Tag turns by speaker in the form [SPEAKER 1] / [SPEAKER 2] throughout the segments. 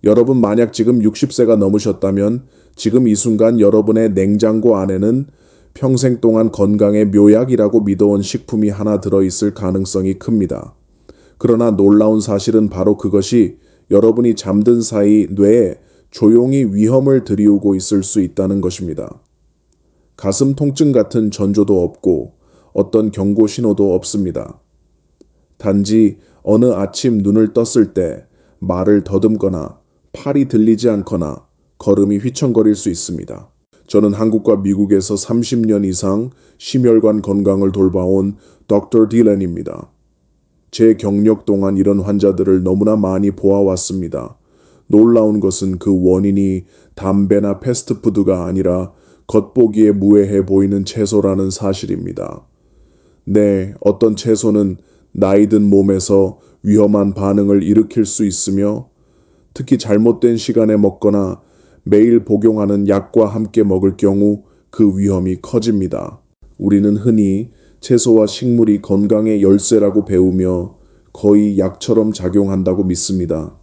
[SPEAKER 1] 여러분 만약 지금 60세가 넘으셨다면 지금 이 순간 여러분의 냉장고 안에는 평생 동안 건강의 묘약이라고 믿어온 식품이 하나 들어있을 가능성이 큽니다. 그러나 놀라운 사실은 바로 그것이 여러분이 잠든 사이 뇌에 조용히 위험을 들이우고 있을 수 있다는 것입니다. 가슴 통증 같은 전조도 없고 어떤 경고 신호도 없습니다. 단지 어느 아침 눈을 떴을 때 말을 더듬거나 팔이 들리지 않거나 걸음이 휘청거릴 수 있습니다. 저는 한국과 미국에서 30년 이상 심혈관 건강을 돌봐온 Dr. 딜런입니다. 제 경력 동안 이런 환자들을 너무나 많이 보아왔습니다. 놀라운 것은 그 원인이 담배나 패스트푸드가 아니라 겉보기에 무해해 보이는 채소라는 사실입니다. 네, 어떤 채소는 나이든 몸에서 위험한 반응을 일으킬 수 있으며 특히 잘못된 시간에 먹거나 매일 복용하는 약과 함께 먹을 경우 그 위험이 커집니다. 우리는 흔히 채소와 식물이 건강의 열쇠라고 배우며 거의 약처럼 작용한다고 믿습니다.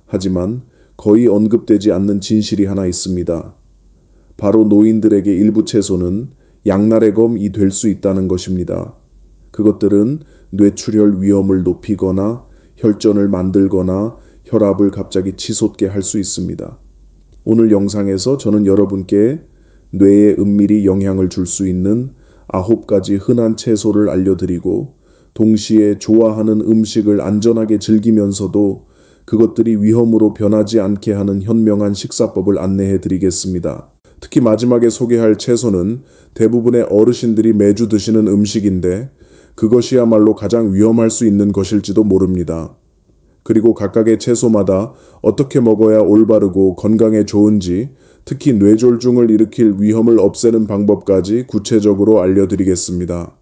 [SPEAKER 1] 하지만 거의 언급되지 않는 진실이 하나 있습니다. 바로 노인들에게 일부 채소는 양날의 검이 될 수 있다는 것입니다. 그것들은 뇌출혈 위험을 높이거나 혈전을 만들거나 혈압을 갑자기 치솟게 할 수 있습니다. 오늘 영상에서 저는 여러분께 뇌에 은밀히 영향을 줄 수 있는 9가지 흔한 채소를 알려드리고 동시에 좋아하는 음식을 안전하게 즐기면서도 그것들이 위험으로 변하지 않게 하는 현명한 식사법을 안내해 드리겠습니다. 특히 마지막에 소개할 채소는 대부분의 어르신들이 매주 드시는 음식인데 그것이야말로 가장 위험할 수 있는 것일지도 모릅니다. 그리고 각각의 채소마다 어떻게 먹어야 올바르고 건강에 좋은지, 특히 뇌졸중을 일으킬 위험을 없애는 방법까지 구체적으로 알려드리겠습니다.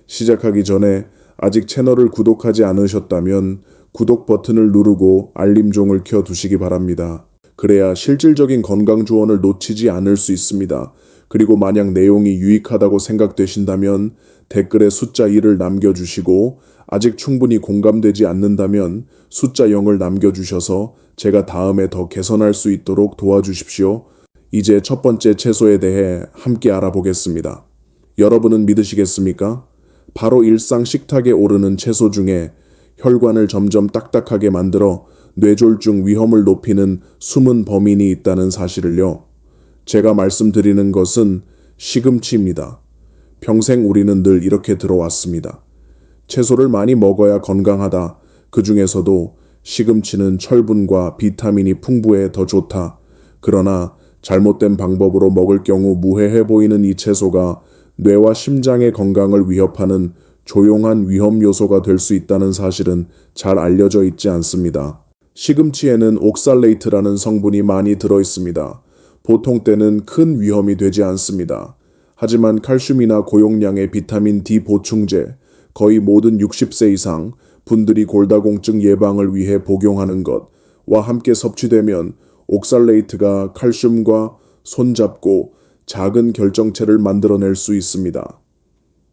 [SPEAKER 1] 시작하기 전에 아직 채널을 구독하지 않으셨다면 구독 버튼을 누르고 알림종을 켜두시기 바랍니다. 그래야 실질적인 건강 조언을 놓치지 않을 수 있습니다. 그리고 만약 내용이 유익하다고 생각되신다면 댓글에 숫자 1을 남겨주시고 아직 충분히 공감되지 않는다면 숫자 0을 남겨주셔서 제가 다음에 더 개선할 수 있도록 도와주십시오. 이제 첫 번째 채소에 대해 함께 알아보겠습니다. 여러분은 믿으시겠습니까? 바로 일상 식탁에 오르는 채소 중에 혈관을 점점 딱딱하게 만들어 뇌졸중 위험을 높이는 숨은 범인이 있다는 사실을요. 제가 말씀드리는 것은 시금치입니다. 평생 우리는 늘 이렇게 들어왔습니다. 채소를 많이 먹어야 건강하다. 그 중에서도 시금치는 철분과 비타민이 풍부해 더 좋다. 그러나 잘못된 방법으로 먹을 경우 무해해 보이는 이 채소가 뇌와 심장의 건강을 위협하는 조용한 위험 요소가 될 수 있다는 사실은 잘 알려져 있지 않습니다. 시금치에는 옥살레이트라는 성분이 많이 들어 있습니다. 보통 때는 큰 위험이 되지 않습니다. 하지만 칼슘이나 고용량의 비타민 D 보충제, 거의 모든 60세 이상 분들이 골다공증 예방을 위해 복용하는 것과 함께 섭취되면 옥살레이트가 칼슘과 손잡고 작은 결정체를 만들어낼 수 있습니다.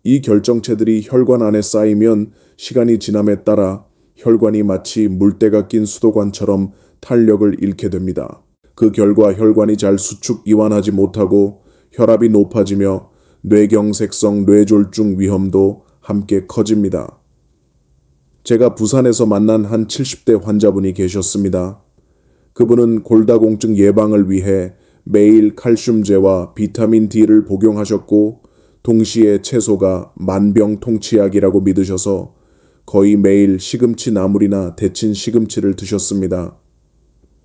[SPEAKER 1] 이 결정체들이 혈관 안에 쌓이면 시간이 지남에 따라 혈관이 마치 물때가 낀 수도관처럼 탄력을 잃게 됩니다. 그 결과 혈관이 잘 수축 이완하지 못하고 혈압이 높아지며 뇌경색성 뇌졸중 위험도 함께 커집니다. 제가 부산에서 만난 한 70대 환자분이 계셨습니다. 그분은 골다공증 예방을 위해 매일 칼슘제와 비타민 D를 복용하셨고 동시에 채소가 만병통치약이라고 믿으셔서 거의 매일 시금치 나물이나 데친 시금치를 드셨습니다.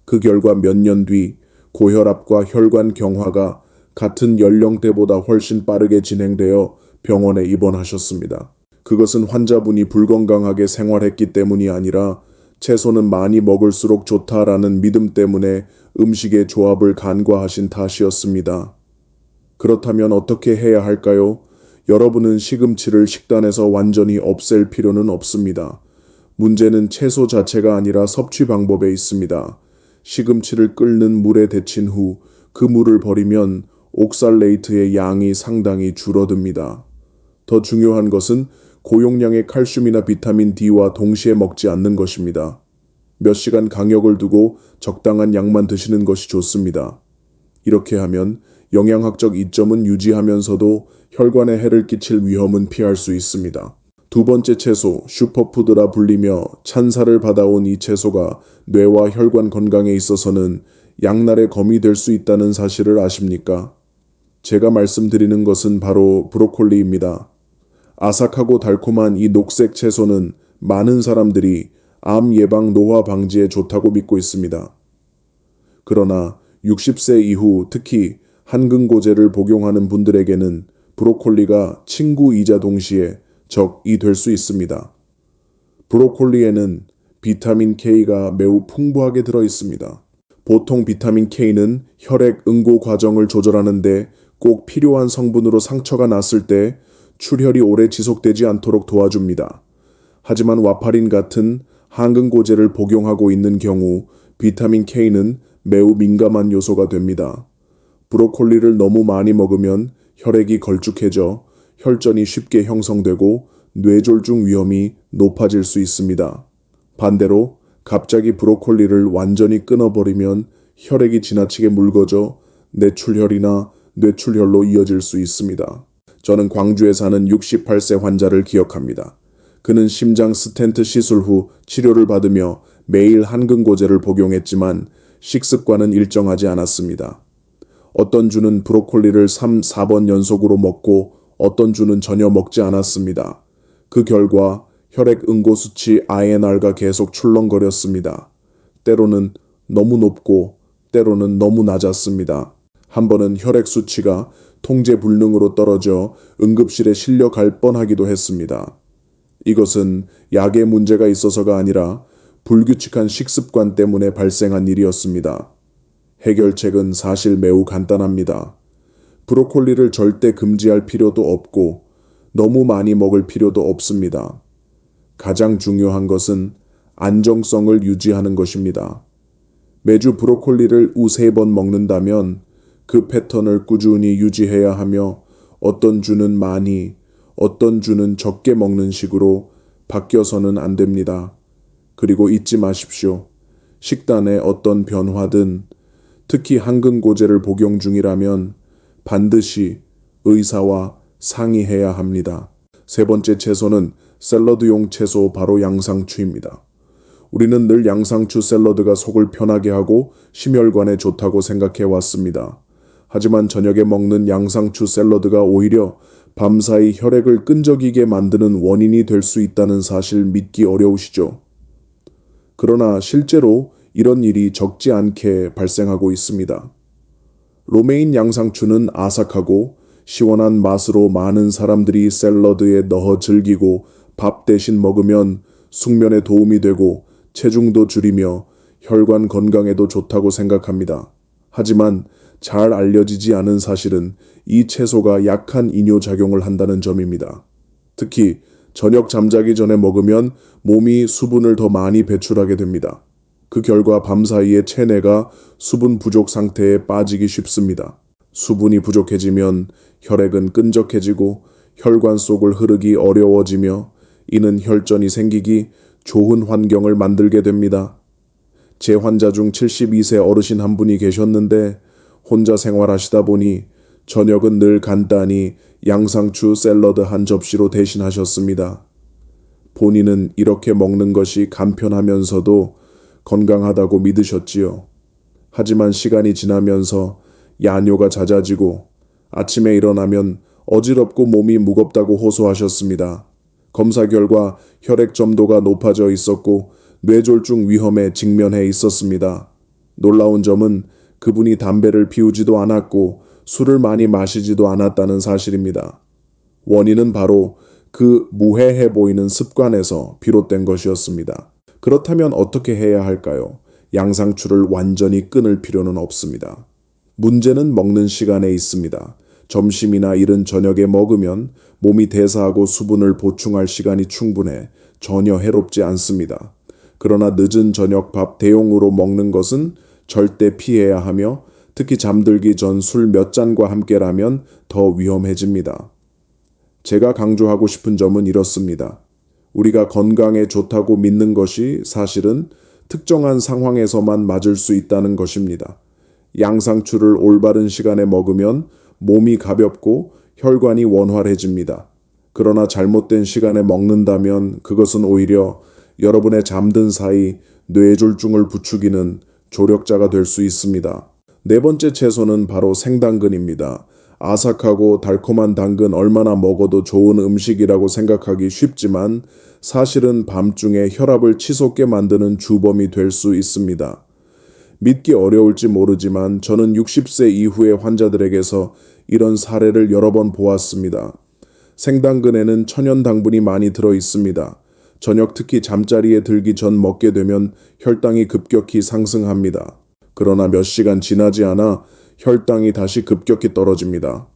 [SPEAKER 1] 그 결과 몇 년 뒤 고혈압과 혈관 경화가 같은 연령대보다 훨씬 빠르게 진행되어 병원에 입원하셨습니다. 그것은 환자분이 불건강하게 생활했기 때문이 아니라 채소는 많이 먹을수록 좋다라는 믿음 때문에 음식의 조합을 간과하신 탓이었습니다. 그렇다면 어떻게 해야 할까요? 여러분은 시금치를 식단에서 완전히 없앨 필요는 없습니다. 문제는 채소 자체가 아니라 섭취 방법에 있습니다. 시금치를 끓는 물에 데친 후 그 물을 버리면 옥살레이트의 양이 상당히 줄어듭니다. 더 중요한 것은 고용량의 칼슘이나 비타민 D와 동시에 먹지 않는 것입니다. 몇 시간 간격을 두고 적당한 양만 드시는 것이 좋습니다. 이렇게 하면 영양학적 이점은 유지하면서도 혈관에 해를 끼칠 위험은 피할 수 있습니다. 두 번째 채소, 슈퍼푸드라 불리며 찬사를 받아온 이 채소가 뇌와 혈관 건강에 있어서는 양날의 검이 될 수 있다는 사실을 아십니까? 제가 말씀드리는 것은 바로 브로콜리입니다. 아삭하고 달콤한 이 녹색 채소는 많은 사람들이 암 예방 노화 방지에 좋다고 믿고 있습니다. 그러나 60세 이후 특히 한근고제를 복용하는 분들에게는 브로콜리가 친구이자 동시에 적이 될 수 있습니다. 브로콜리에는 비타민 K가 매우 풍부하게 들어 있습니다. 보통 비타민 K는 혈액 응고 과정을 조절하는데 꼭 필요한 성분으로 상처가 났을 때 출혈이 오래 지속되지 않도록 도와줍니다. 하지만 와파린 같은 항근고제를 복용하고 있는 경우 비타민 K는 매우 민감한 요소가 됩니다. 브로콜리를 너무 많이 먹으면 혈액이 걸쭉해져 혈전이 쉽게 형성되고 뇌졸중 위험이 높아질 수 있습니다. 반대로 갑자기 브로콜리를 완전히 끊어버리면 혈액이 지나치게 묽어져 내출혈이나 뇌출혈로 이어질 수 있습니다. 저는 광주에 사는 68세 환자를 기억합니다. 그는 심장 스텐트 시술 후 치료를 받으며 매일 한근고제를 복용했지만 식습관은 일정하지 않았습니다. 어떤 주는 브로콜리를 3, 4번 연속으로 먹고 어떤 주는 전혀 먹지 않았습니다. 그 결과 혈액 응고 수치 INR가 계속 출렁거렸습니다. 때로는 너무 높고 때로는 너무 낮았습니다. 한 번은 혈액 수치가 통제 불능으로 떨어져 응급실에 실려갈 뻔하기도 했습니다. 이것은 약에 문제가 있어서가 아니라 불규칙한 식습관 때문에 발생한 일이었습니다. 해결책은 사실 매우 간단합니다. 브로콜리를 절대 금지할 필요도 없고 너무 많이 먹을 필요도 없습니다. 가장 중요한 것은 안정성을 유지하는 것입니다. 매주 브로콜리를 3번 먹는다면 그 패턴을 꾸준히 유지해야 하며 어떤 주는 많이, 어떤 주는 적게 먹는 식으로 바뀌어서는 안 됩니다. 그리고 잊지 마십시오. 식단에 어떤 변화든 특히 항근고제를 복용 중이라면 반드시 의사와 상의해야 합니다. 세 번째 채소는 샐러드용 채소 바로 양상추입니다. 우리는 늘 양상추 샐러드가 속을 편하게 하고 심혈관에 좋다고 생각해 왔습니다. 하지만 저녁에 먹는 양상추 샐러드가 오히려 밤사이 혈액을 끈적이게 만드는 원인이 될 수 있다는 사실 믿기 어려우시죠? 그러나 실제로 이런 일이 적지 않게 발생하고 있습니다. 로메인 양상추는 아삭하고 시원한 맛으로 많은 사람들이 샐러드에 넣어 즐기고 밥 대신 먹으면 숙면에 도움이 되고 체중도 줄이며 혈관 건강에도 좋다고 생각합니다. 하지만 잘 알려지지 않은 사실은 이 채소가 약한 이뇨작용을 한다는 점입니다. 특히 저녁 잠자기 전에 먹으면 몸이 수분을 더 많이 배출하게 됩니다. 그 결과 밤사이에 체내가 수분 부족 상태에 빠지기 쉽습니다. 수분이 부족해지면 혈액은 끈적해지고 혈관 속을 흐르기 어려워지며 이는 혈전이 생기기 좋은 환경을 만들게 됩니다. 제 환자 중 72세 어르신 한 분이 계셨는데 혼자 생활하시다 보니 저녁은 늘 간단히 양상추 샐러드 한 접시로 대신하셨습니다. 본인은 이렇게 먹는 것이 간편하면서도 건강하다고 믿으셨지요. 하지만 시간이 지나면서 야뇨가 잦아지고 아침에 일어나면 어지럽고 몸이 무겁다고 호소하셨습니다. 검사 결과 혈액 점도가 높아져 있었고 뇌졸중 위험에 직면해 있었습니다. 놀라운 점은 그분이 담배를 피우지도 않았고 술을 많이 마시지도 않았다는 사실입니다. 원인은 바로 그 무해해 보이는 습관에서 비롯된 것이었습니다. 그렇다면 어떻게 해야 할까요? 양상추를 완전히 끊을 필요는 없습니다. 문제는 먹는 시간에 있습니다. 점심이나 이른 저녁에 먹으면 몸이 대사하고 수분을 보충할 시간이 충분해 전혀 해롭지 않습니다. 그러나 늦은 저녁 밥 대용으로 먹는 것은 절대 피해야 하며 특히 잠들기 전 술 몇 잔과 함께라면 더 위험해집니다. 제가 강조하고 싶은 점은 이렇습니다. 우리가 건강에 좋다고 믿는 것이 사실은 특정한 상황에서만 맞을 수 있다는 것입니다. 양상추를 올바른 시간에 먹으면 몸이 가볍고 혈관이 원활해집니다. 그러나 잘못된 시간에 먹는다면 그것은 오히려 여러분의 잠든 사이 뇌졸중을 부추기는 조력자가 될 수 있습니다. 네 번째 채소는 바로 생당근입니다. 아삭하고 달콤한 당근 얼마나 먹어도 좋은 음식이라고 생각하기 쉽지만 사실은 밤중에 혈압을 치솟게 만드는 주범이 될 수 있습니다. 믿기 어려울지 모르지만 저는 60세 이후의 환자들에게서 이런 사례를 여러 번 보았습니다. 생당근에는 천연 당분이 많이 들어 있습니다. 저녁 특히 잠자리에 들기 전 먹게 되면 혈당이 급격히 상승합니다. 그러나 몇 시간 지나지 않아 혈당이 다시 급격히 떨어집니다.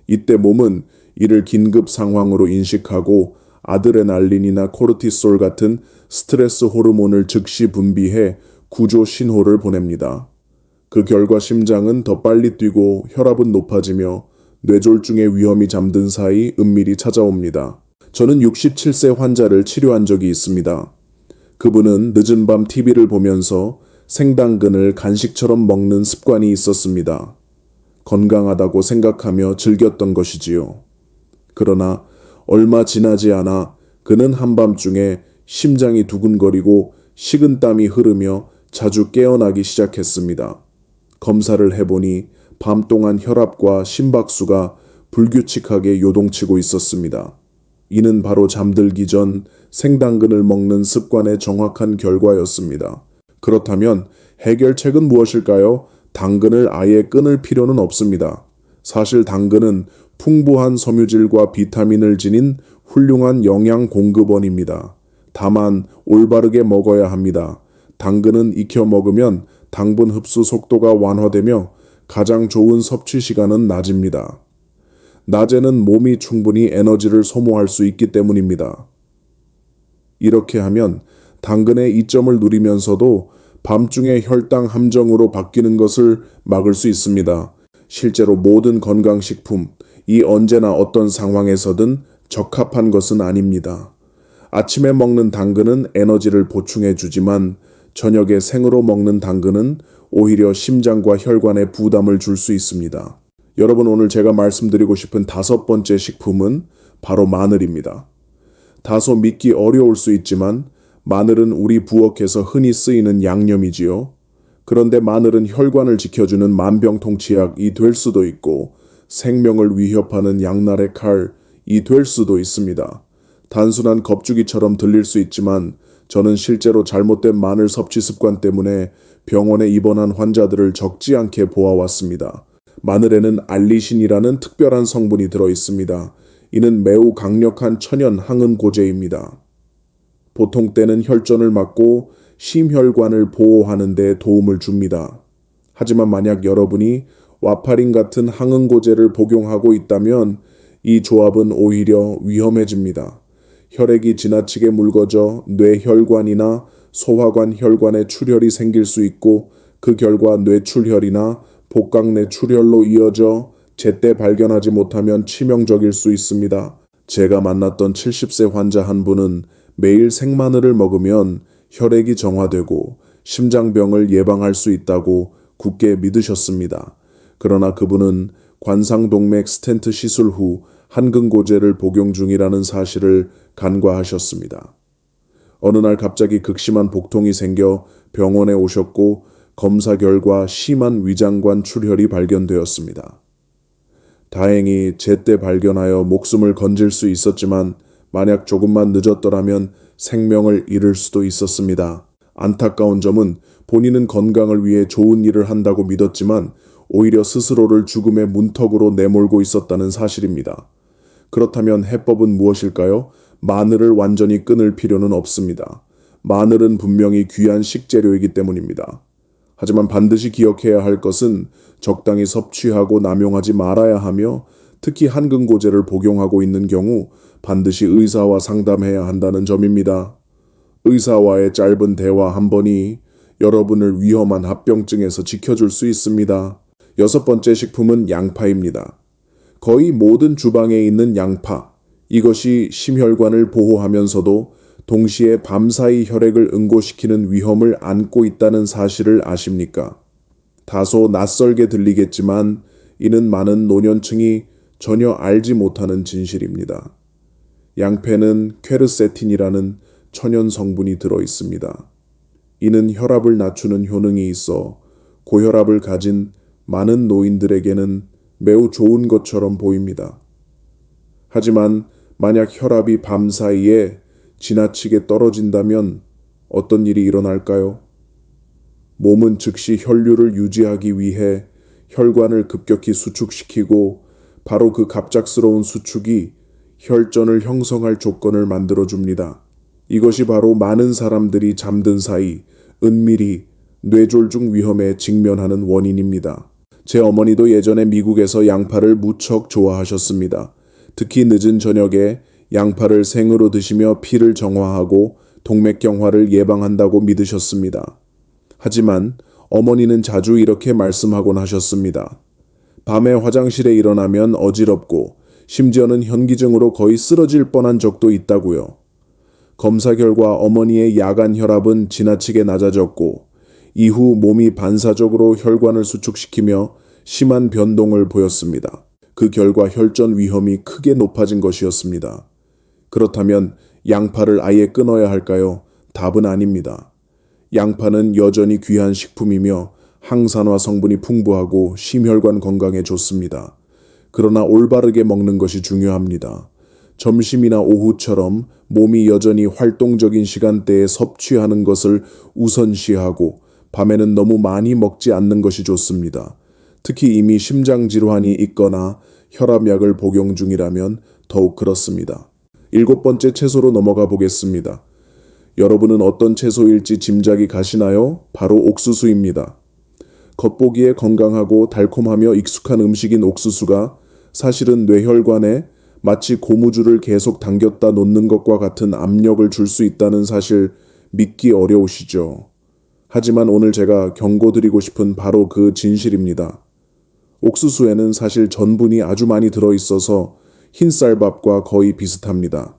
[SPEAKER 1] 이때 몸은 이를 긴급 상황으로 인식하고 아드레날린이나 코르티솔 같은 스트레스 호르몬을 즉시 분비해 구조 신호를 보냅니다. 그 결과 심장은 더 빨리 뛰고 혈압은 높아지며 뇌졸중의 위험이 잠든 사이 은밀히 찾아옵니다. 저는 67세 환자를 치료한 적이 있습니다. 그분은 늦은 밤 TV를 보면서 생당근을 간식처럼 먹는 습관이 있었습니다. 건강하다고 생각하며 즐겼던 것이지요. 그러나 얼마 지나지 않아 그는 한밤중에 심장이 두근거리고 식은땀이 흐르며 자주 깨어나기 시작했습니다. 검사를 해보니 밤 동안 혈압과 심박수가 불규칙하게 요동치고 있었습니다. 이는 바로 잠들기 전 생당근을 먹는 습관의 정확한 결과였습니다. 그렇다면 해결책은 무엇일까요? 당근을 아예 끊을 필요는 없습니다. 사실 당근은 풍부한 섬유질과 비타민을 지닌 훌륭한 영양 공급원입니다. 다만 올바르게 먹어야 합니다. 당근은 익혀 먹으면 당분 흡수 속도가 완화되며 가장 좋은 섭취 시간은 낮입니다. 낮에는 몸이 충분히 에너지를 소모할 수 있기 때문입니다. 이렇게 하면 당근의 이점을 누리면서도 밤중에 혈당 함정으로 바뀌는 것을 막을 수 있습니다. 실제로 모든 건강식품, 이 언제나 어떤 상황에서든 적합한 것은 아닙니다. 아침에 먹는 당근은 에너지를 보충해 주지만 저녁에 생으로 먹는 당근은 오히려 심장과 혈관에 부담을 줄 수 있습니다. 여러분, 오늘 제가 말씀드리고 싶은 5번째 식품은 바로 마늘입니다. 다소 믿기 어려울 수 있지만 마늘은 우리 부엌에서 흔히 쓰이는 양념이지요. 그런데 마늘은 혈관을 지켜주는 만병통치약이 될 수도 있고 생명을 위협하는 양날의 칼이 될 수도 있습니다. 단순한 겁주기처럼 들릴 수 있지만 저는 실제로 잘못된 마늘 섭취 습관 때문에 병원에 입원한 환자들을 적지 않게 보아왔습니다. 마늘에는 알리신이라는 특별한 성분이 들어 있습니다. 이는 매우 강력한 천연 항응고제입니다. 보통 때는 혈전을 막고 심혈관을 보호하는 데 도움을 줍니다. 하지만 만약 여러분이 와파린 같은 항응고제를 복용하고 있다면 이 조합은 오히려 위험해집니다. 혈액이 지나치게 묽어져 뇌혈관이나 소화관 혈관에 출혈이 생길 수 있고 그 결과 뇌출혈이나 복강내 출혈로 이어져 제때 발견하지 못하면 치명적일 수 있습니다. 제가 만났던 70세 환자 한 분은 매일 생마늘을 먹으면 혈액이 정화되고 심장병을 예방할 수 있다고 굳게 믿으셨습니다. 그러나 그분은 관상동맥 스텐트 시술 후 항응고제를 복용 중이라는 사실을 간과하셨습니다. 어느 날 갑자기 극심한 복통이 생겨 병원에 오셨고 검사 결과 심한 위장관 출혈이 발견되었습니다. 다행히 제때 발견하여 목숨을 건질 수 있었지만 만약 조금만 늦었더라면 생명을 잃을 수도 있었습니다. 안타까운 점은 본인은 건강을 위해 좋은 일을 한다고 믿었지만 오히려 스스로를 죽음의 문턱으로 내몰고 있었다는 사실입니다. 그렇다면 해법은 무엇일까요? 마늘을 완전히 끊을 필요는 없습니다. 마늘은 분명히 귀한 식재료이기 때문입니다. 하지만 반드시 기억해야 할 것은 적당히 섭취하고 남용하지 말아야 하며 특히 항응고제를 복용하고 있는 경우 반드시 의사와 상담해야 한다는 점입니다. 의사와의 짧은 대화 한 번이 여러분을 위험한 합병증에서 지켜줄 수 있습니다. 6번째 식품은 양파입니다. 거의 모든 주방에 있는 양파. 이것이 심혈관을 보호하면서도 동시에 밤사이 혈액을 응고시키는 위험을 안고 있다는 사실을 아십니까? 다소 낯설게 들리겠지만 이는 많은 노년층이 전혀 알지 못하는 진실입니다. 양패는 퀘르세틴이라는 천연 성분이 들어 있습니다. 이는 혈압을 낮추는 효능이 있어 고혈압을 가진 많은 노인들에게는 매우 좋은 것처럼 보입니다. 하지만 만약 혈압이 밤사이에 지나치게 떨어진다면 어떤 일이 일어날까요? 몸은 즉시 혈류를 유지하기 위해 혈관을 급격히 수축시키고 바로 그 갑작스러운 수축이 혈전을 형성할 조건을 만들어줍니다. 이것이 바로 많은 사람들이 잠든 사이 은밀히 뇌졸중 위험에 직면하는 원인입니다. 제 어머니도 예전에 미국에서 양파를 무척 좋아하셨습니다. 특히 늦은 저녁에 양파를 생으로 드시며 피를 정화하고 동맥경화를 예방한다고 믿으셨습니다. 하지만 어머니는 자주 이렇게 말씀하곤 하셨습니다. 밤에 화장실에 일어나면 어지럽고 심지어는 현기증으로 거의 쓰러질 뻔한 적도 있다고요. 검사 결과 어머니의 야간 혈압은 지나치게 낮아졌고 이후 몸이 반사적으로 혈관을 수축시키며 심한 변동을 보였습니다. 그 결과 혈전 위험이 크게 높아진 것이었습니다. 그렇다면 양파를 아예 끊어야 할까요? 답은 아닙니다. 양파는 여전히 귀한 식품이며 항산화 성분이 풍부하고 심혈관 건강에 좋습니다. 그러나 올바르게 먹는 것이 중요합니다. 점심이나 오후처럼 몸이 여전히 활동적인 시간대에 섭취하는 것을 우선시하고 밤에는 너무 많이 먹지 않는 것이 좋습니다. 특히 이미 심장질환이 있거나 혈압약을 복용 중이라면 더욱 그렇습니다. 7번째 채소로 넘어가 보겠습니다. 여러분은 어떤 채소일지 짐작이 가시나요? 바로 옥수수입니다. 겉보기에 건강하고 달콤하며 익숙한 음식인 옥수수가 사실은 뇌혈관에 마치 고무줄을 계속 당겼다 놓는 것과 같은 압력을 줄 수 있다는 사실 믿기 어려우시죠? 하지만 오늘 제가 경고드리고 싶은 바로 그 진실입니다. 옥수수에는 사실 전분이 아주 많이 들어있어서 흰쌀밥과 거의 비슷합니다.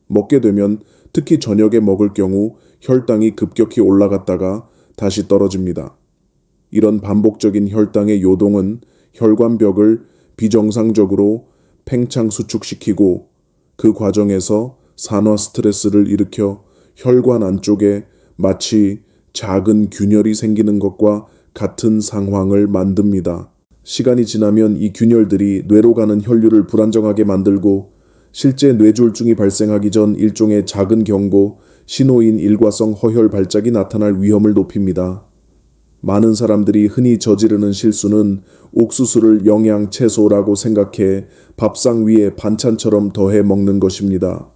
[SPEAKER 1] 먹게 되면 특히 저녁에 먹을 경우 혈당이 급격히 올라갔다가 다시 떨어집니다. 이런 반복적인 혈당의 요동은 혈관벽을 비정상적으로 팽창 수축시키고 그 과정에서 산화 스트레스를 일으켜 혈관 안쪽에 마치 작은 균열이 생기는 것과 같은 상황을 만듭니다. 시간이 지나면 이 균열들이 뇌로 가는 혈류를 불안정하게 만들고 실제 뇌졸중이 발생하기 전 일종의 작은 경고, 신호인 일과성 허혈 발작이 나타날 위험을 높입니다. 많은 사람들이 흔히 저지르는 실수는 옥수수를 영양 채소라고 생각해 밥상 위에 반찬처럼 더해 먹는 것입니다.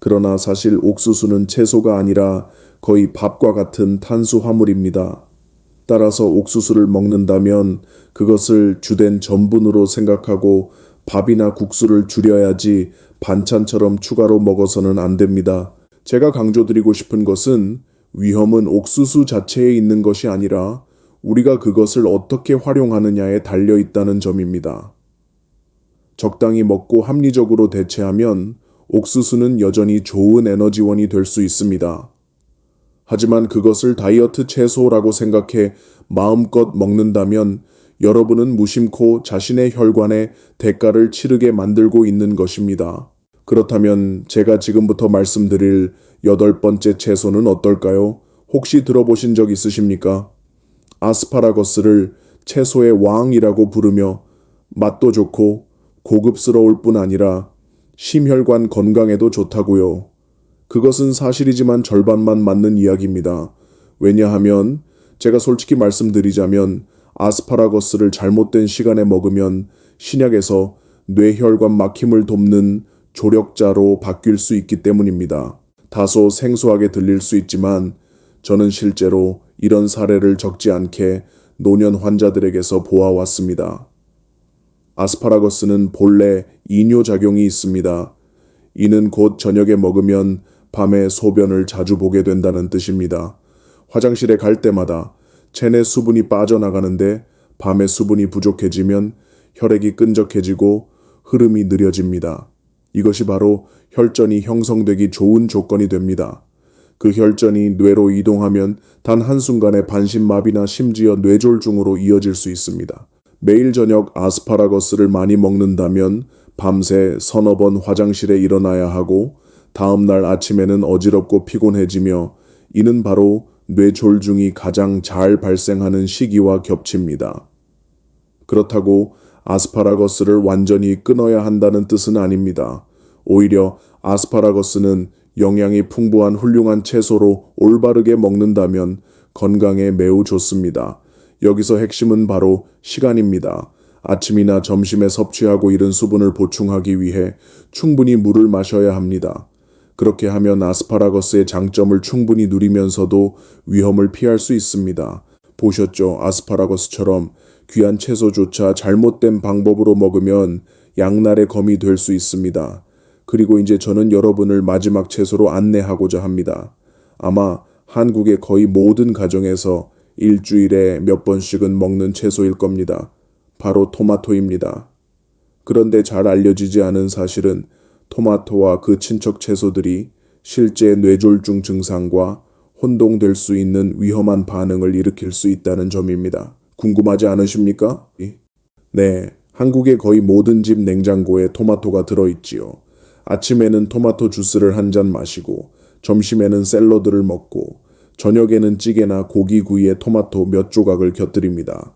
[SPEAKER 1] 그러나 사실 옥수수는 채소가 아니라 거의 밥과 같은 탄수화물입니다. 따라서 옥수수를 먹는다면 그것을 주된 전분으로 생각하고 밥이나 국수를 줄여야지 반찬처럼 추가로 먹어서는 안 됩니다. 제가 강조드리고 싶은 것은 위험은 옥수수 자체에 있는 것이 아니라 우리가 그것을 어떻게 활용하느냐에 달려 있다는 점입니다. 적당히 먹고 합리적으로 대체하면 옥수수는 여전히 좋은 에너지원이 될 수 있습니다. 하지만 그것을 다이어트 채소라고 생각해 마음껏 먹는다면 여러분은 무심코 자신의 혈관에 대가를 치르게 만들고 있는 것입니다. 그렇다면 제가 지금부터 말씀드릴 8번째 채소는 어떨까요? 혹시 들어보신 적 있으십니까? 아스파라거스를 채소의 왕이라고 부르며 맛도 좋고 고급스러울 뿐 아니라 심혈관 건강에도 좋다고요. 그것은 사실이지만 절반만 맞는 이야기입니다. 왜냐하면 제가 솔직히 말씀드리자면 아스파라거스를 잘못된 시간에 먹으면 신약에서 뇌혈관 막힘을 돕는 조력자로 바뀔 수 있기 때문입니다. 다소 생소하게 들릴 수 있지만 저는 실제로 이런 사례를 적지 않게 노년 환자들에게서 보아왔습니다. 아스파라거스는 본래 이뇨작용이 있습니다. 이는 곧 저녁에 먹으면 밤에 소변을 자주 보게 된다는 뜻입니다. 화장실에 갈 때마다 체내 수분이 빠져나가는데 밤에 수분이 부족해지면 혈액이 끈적해지고 흐름이 느려집니다. 이것이 바로 혈전이 형성되기 좋은 조건이 됩니다. 그 혈전이 뇌로 이동하면 단 한순간에 반신마비나 심지어 뇌졸중으로 이어질 수 있습니다. 매일 저녁 아스파라거스를 많이 먹는다면 밤새 서너 번 화장실에 일어나야 하고 다음날 아침에는 어지럽고 피곤해지며 이는 바로 뇌졸중이 가장 잘 발생하는 시기와 겹칩니다. 그렇다고 아스파라거스를 완전히 끊어야 한다는 뜻은 아닙니다. 오히려 아스파라거스는 영양이 풍부한 훌륭한 채소로 올바르게 먹는다면 건강에 매우 좋습니다. 여기서 핵심은 바로 시간입니다. 아침이나 점심에 섭취하고 이른 수분을 보충하기 위해 충분히 물을 마셔야 합니다. 그렇게 하면 아스파라거스의 장점을 충분히 누리면서도 위험을 피할 수 있습니다. 보셨죠? 아스파라거스처럼 귀한 채소조차 잘못된 방법으로 먹으면 양날의 검이 될 수 있습니다. 그리고 이제 저는 여러분을 마지막 채소로 안내하고자 합니다. 아마 한국의 거의 모든 가정에서 일주일에 몇 번씩은 먹는 채소일 겁니다. 바로 토마토입니다. 그런데 잘 알려지지 않은 사실은 토마토와 그 친척 채소들이 실제 뇌졸중 증상과 혼동될 수 있는 위험한 반응을 일으킬 수 있다는 점입니다. 궁금하지 않으십니까? 네, 한국의 거의 모든 집 냉장고에 토마토가 들어있지요. 아침에는 토마토 주스를 한 잔 마시고 점심에는 샐러드를 먹고 저녁에는 찌개나 고기구이에 토마토 몇 조각을 곁들입니다.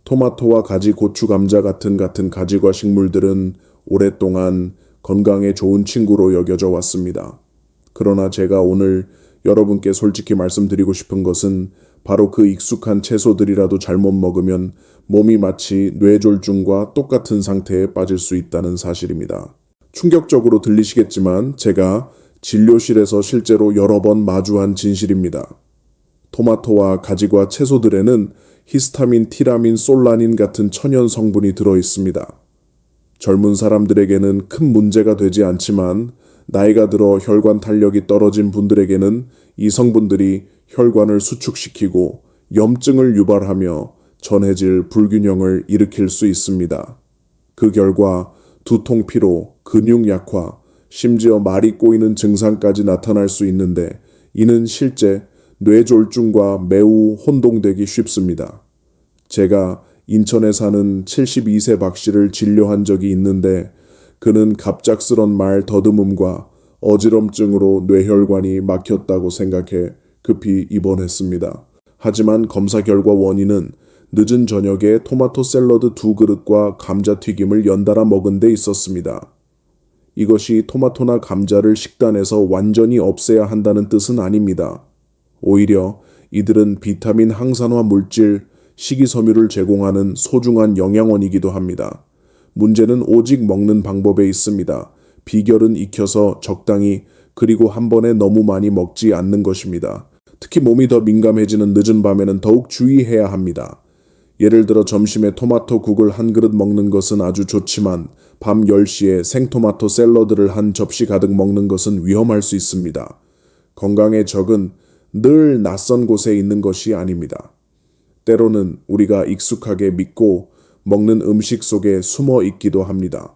[SPEAKER 1] 토마토와 가지, 고추, 감자 같은 가지과 식물들은 오랫동안 건강에 좋은 친구로 여겨져 왔습니다. 그러나 제가 오늘 여러분께 솔직히 말씀드리고 싶은 것은 바로 그 익숙한 채소들이라도 잘못 먹으면 몸이 마치 뇌졸중과 똑같은 상태에 빠질 수 있다는 사실입니다. 충격적으로 들리시겠지만 제가 진료실에서 실제로 여러 번 마주한 진실입니다. 토마토와 가지과 채소들에는 히스타민, 티라민, 솔라닌 같은 천연 성분이 들어 있습니다. 젊은 사람들에게는 큰 문제가 되지 않지만 나이가 들어 혈관 탄력이 떨어진 분들에게는 이 성분들이 혈관을 수축시키고 염증을 유발하며 전해질 불균형을 일으킬 수 있습니다. 그 결과 두통, 피로, 근육 약화, 심지어 말이 꼬이는 증상까지 나타날 수 있는데 이는 실제 뇌졸중과 매우 혼동되기 쉽습니다. 제가 인천에 사는 72세 박 씨를 진료한 적이 있는데 그는 갑작스런 말 더듬음과 어지럼증으로 뇌혈관이 막혔다고 생각해 급히 입원했습니다. 하지만 검사 결과 원인은 늦은 저녁에 토마토 샐러드 2그릇과 감자튀김을 연달아 먹은 데 있었습니다. 이것이 토마토나 감자를 식단에서 완전히 없애야 한다는 뜻은 아닙니다. 오히려 이들은 비타민, 항산화 물질, 식이섬유를 제공하는 소중한 영양원이기도 합니다. 문제는 오직 먹는 방법에 있습니다. 비결은 익혀서 적당히 그리고 한 번에 너무 많이 먹지 않는 것입니다. 특히 몸이 더 민감해지는 늦은 밤에는 더욱 주의해야 합니다. 예를 들어 점심에 토마토 국을 한 그릇 먹는 것은 아주 좋지만 밤 10시에 생토마토 샐러드를 한 접시 가득 먹는 것은 위험할 수 있습니다. 건강의 적은 늘 낯선 곳에 있는 것이 아닙니다. 때로는 우리가 익숙하게 믿고 먹는 음식 속에 숨어 있기도 합니다.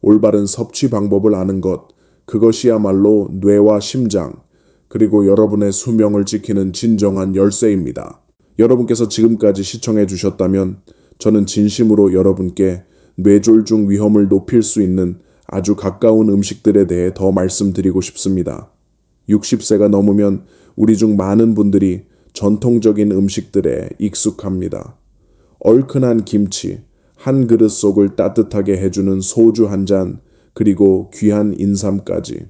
[SPEAKER 1] 올바른 섭취 방법을 아는 것, 그것이야말로 뇌와 심장, 그리고 여러분의 수명을 지키는 진정한 열쇠입니다. 여러분께서 지금까지 시청해 주셨다면 저는 진심으로 여러분께 뇌졸중 위험을 높일 수 있는 아주 가까운 음식들에 대해 더 말씀드리고 싶습니다. 60세가 넘으면 우리 중 많은 분들이 전통적인 음식들에 익숙합니다. 얼큰한 김치, 한 그릇 속을 따뜻하게 해주는 소주 한 잔, 그리고 귀한 인삼까지.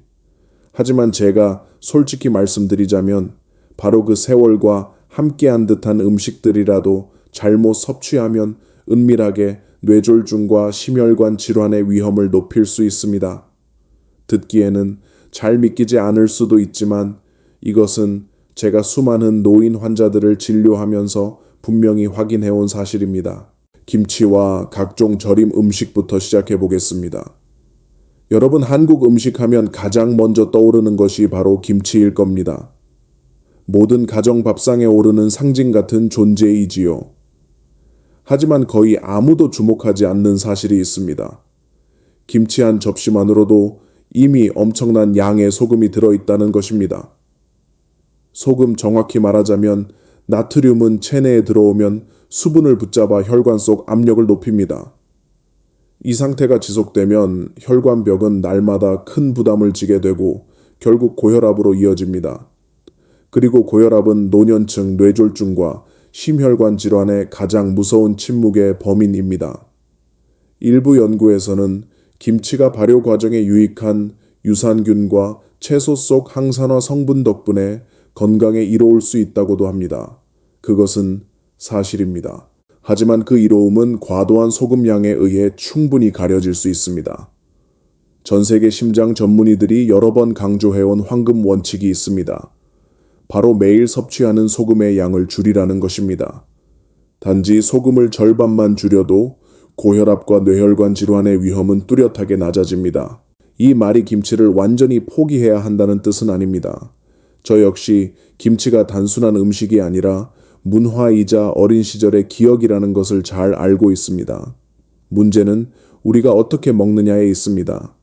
[SPEAKER 1] 하지만 제가 솔직히 말씀드리자면 바로 그 세월과 함께한 듯한 음식들이라도 잘못 섭취하면 은밀하게 뇌졸중과 심혈관 질환의 위험을 높일 수 있습니다. 듣기에는 잘 믿기지 않을 수도 있지만 이것은 제가 수많은 노인 환자들을 진료하면서 분명히 확인해온 사실입니다. 김치와 각종 절임 음식부터 시작해 보겠습니다. 여러분, 한국 음식 하면 가장 먼저 떠오르는 것이 바로 김치일 겁니다. 모든 가정 밥상에 오르는 상징 같은 존재이지요. 하지만 거의 아무도 주목하지 않는 사실이 있습니다. 김치 한 접시만으로도 이미 엄청난 양의 소금이 들어있다는 것입니다. 소금, 정확히 말하자면 나트륨은 체내에 들어오면 수분을 붙잡아 혈관 속 압력을 높입니다. 이 상태가 지속되면 혈관벽은 날마다 큰 부담을 지게 되고 결국 고혈압으로 이어집니다. 그리고 고혈압은 노년층 뇌졸중과 심혈관 질환의 가장 무서운 침묵의 범인입니다. 일부 연구에서는 김치가 발효 과정에 유익한 유산균과 채소 속 항산화 성분 덕분에 건강에 이로울 수 있다고도 합니다. 그것은 사실입니다. 하지만 그 이로움은 과도한 소금량에 의해 충분히 가려질 수 있습니다. 전 세계 심장 전문의들이 여러 번 강조해온 황금 원칙이 있습니다. 바로 매일 섭취하는 소금의 양을 줄이라는 것입니다. 단지 소금을 절반만 줄여도 고혈압과 뇌혈관 질환의 위험은 뚜렷하게 낮아집니다. 이 말이 김치를 완전히 포기해야 한다는 뜻은 아닙니다. 저 역시 김치가 단순한 음식이 아니라 문화이자 어린 시절의 기억이라는 것을 잘 알고 있습니다. 문제는 우리가 어떻게 먹느냐에 있습니다.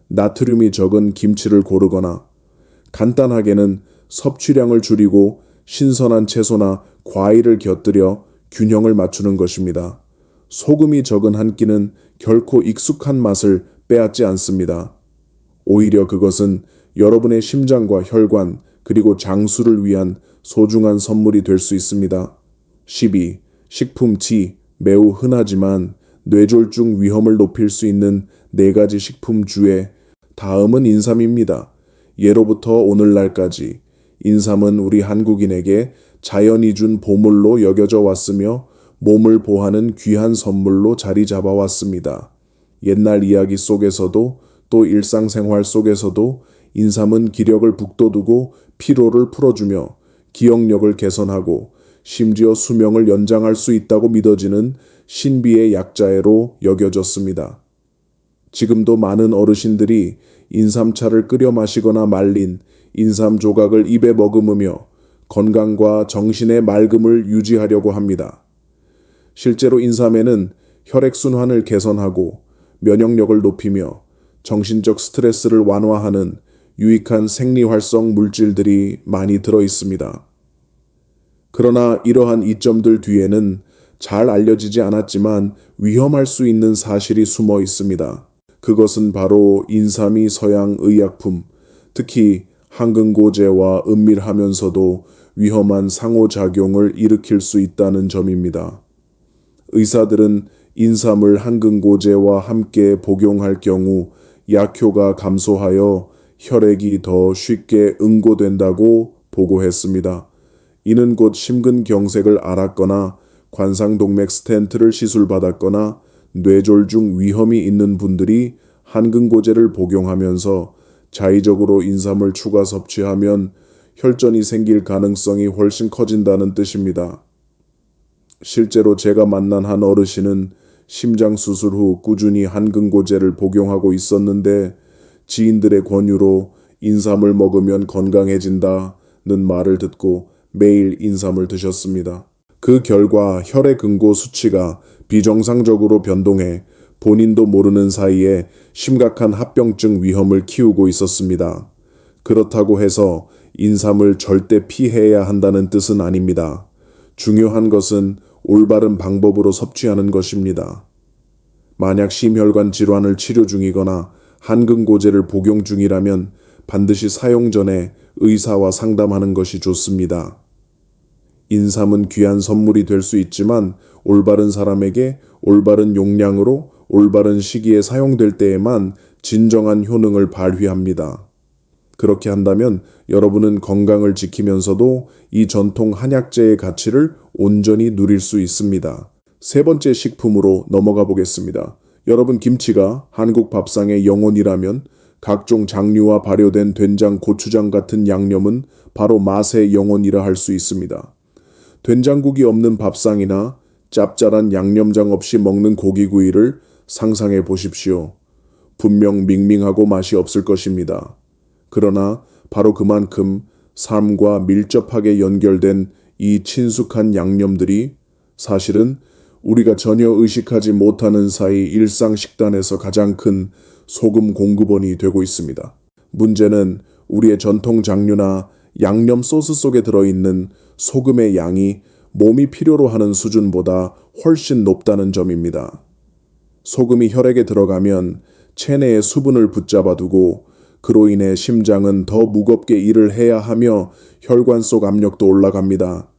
[SPEAKER 1] 나트륨이 적은 김치를 고르거나 간단하게는 섭취량을 줄이고 신선한 채소나 과일을 곁들여 균형을 맞추는 것입니다. 소금이 적은 한 끼는 결코 익숙한 맛을 빼앗지 않습니다. 오히려 그것은 여러분의 심장과 혈관 그리고 장수를 위한 소중한 선물이 될 수 있습니다. 12. 식품 G. 매우 흔하지만 뇌졸중 위험을 높일 수 있는 4가지 식품 주에 다음은 인삼입니다. 예로부터 오늘날까지 인삼은 우리 한국인에게 자연이 준 보물로 여겨져 왔으며 몸을 보하는 귀한 선물로 자리 잡아왔습니다. 옛날 이야기 속에서도 또 일상생활 속에서도 인삼은 기력을 북돋우고 피로를 풀어주며 기억력을 개선하고 심지어 수명을 연장할 수 있다고 믿어지는 신비의 약자애로 여겨졌습니다. 지금도 많은 어르신들이 인삼차를 끓여 마시거나 말린 인삼 조각을 입에 머금으며 건강과 정신의 맑음을 유지하려고 합니다. 실제로 인삼에는 혈액순환을 개선하고 면역력을 높이며 정신적 스트레스를 완화하는 유익한 생리활성 물질들이 많이 들어 있습니다. 그러나 이러한 이점들 뒤에는 잘 알려지지 않았지만 위험할 수 있는 사실이 숨어 있습니다. 그것은 바로 인삼이 서양 의약품, 특히 항근고제와 은밀하면서도 위험한 상호작용을 일으킬 수 있다는 점입니다. 의사들은 인삼을 항근고제와 함께 복용할 경우 약효가 감소하여 혈액이 더 쉽게 응고된다고 보고했습니다. 이는 곧 심근경색을 앓았거나 관상동맥 스텐트를 시술받았거나 뇌졸중 위험이 있는 분들이 항근고제를 복용하면서 자의적으로 인삼을 추가 섭취하면 혈전이 생길 가능성이 훨씬 커진다는 뜻입니다. 실제로 제가 만난 한 어르신은 심장 수술 후 꾸준히 항근고제를 복용하고 있었는데 지인들의 권유로 인삼을 먹으면 건강해진다는 말을 듣고 매일 인삼을 드셨습니다. 그 결과 혈액 응고 수치가 비정상적으로 변동해 본인도 모르는 사이에 심각한 합병증 위험을 키우고 있었습니다. 그렇다고 해서 인삼을 절대 피해야 한다는 뜻은 아닙니다. 중요한 것은 올바른 방법으로 섭취하는 것입니다. 만약 심혈관 질환을 치료 중이거나 항근고제를 복용 중이라면 반드시 사용 전에 의사와 상담하는 것이 좋습니다. 인삼은 귀한 선물이 될 수 있지만 올바른 사람에게 올바른 용량으로 올바른 시기에 사용될 때에만 진정한 효능을 발휘합니다. 그렇게 한다면 여러분은 건강을 지키면서도 이 전통 한약재의 가치를 온전히 누릴 수 있습니다. 3번째 식품으로 넘어가 보겠습니다. 여러분, 김치가 한국 밥상의 영혼이라면 각종 장류와 발효된 된장, 고추장 같은 양념은 바로 맛의 영혼이라 할 수 있습니다. 된장국이 없는 밥상이나 짭짤한 양념장 없이 먹는 고기구이를 상상해 보십시오. 분명 밍밍하고 맛이 없을 것입니다. 그러나 바로 그만큼 삶과 밀접하게 연결된 이 친숙한 양념들이 사실은 우리가 전혀 의식하지 못하는 사이 일상 식단에서 가장 큰 소금 공급원이 되고 있습니다. 문제는 우리의 전통 장류나 양념 소스 속에 들어있는 소금의 양이 몸이 필요로 하는 수준보다 훨씬 높다는 점입니다. 소금이 혈액에 들어가면 체내의 수분을 붙잡아두고 그로 인해 심장은 더 무겁게 일을 해야 하며 혈관 속 압력도 올라갑니다.